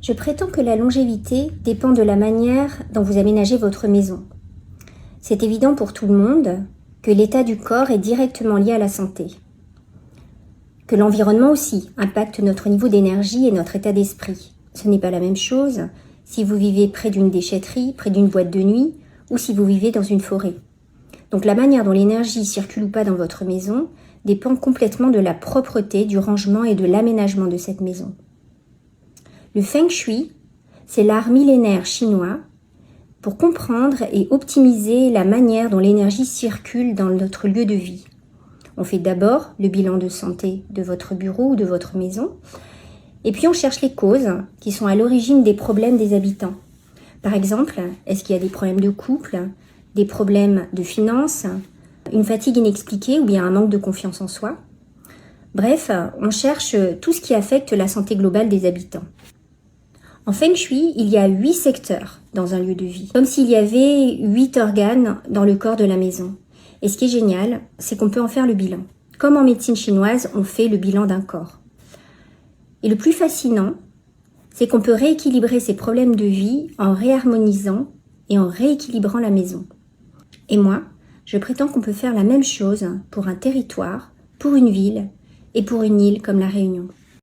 Je prétends que la longévité dépend de la manière dont vous aménagez votre maison. C'est évident pour tout le monde que l'état du corps est directement lié à la santé. Que l'environnement aussi impacte notre niveau d'énergie et notre état d'esprit. Ce n'est pas la même chose si vous vivez près d'une déchetterie, près d'une boîte de nuit ou si vous vivez dans une forêt. Donc la manière dont l'énergie circule ou pas dans votre maison dépend complètement de la propreté, du rangement et de l'aménagement de cette maison. Le Feng Shui, c'est l'art millénaire chinois pour comprendre et optimiser la manière dont l'énergie circule dans notre lieu de vie. On fait d'abord le bilan de santé de votre bureau ou de votre maison, et puis on cherche les causes qui sont à l'origine des problèmes des habitants. Par exemple, est-ce qu'il y a des problèmes de couple, des problèmes de finances, une fatigue inexpliquée ou bien un manque de confiance en soi? Bref, on cherche tout ce qui affecte la santé globale des habitants. En Feng Shui, il y a 8 secteurs dans un lieu de vie, comme s'il y avait 8 organes dans le corps de la maison. Et ce qui est génial, c'est qu'on peut en faire le bilan. Comme en médecine chinoise, on fait le bilan d'un corps. Et le plus fascinant, c'est qu'on peut rééquilibrer ces problèmes de vie en réharmonisant et en rééquilibrant la maison. Et moi, je prétends qu'on peut faire la même chose pour un territoire, pour une ville et pour une île comme La Réunion.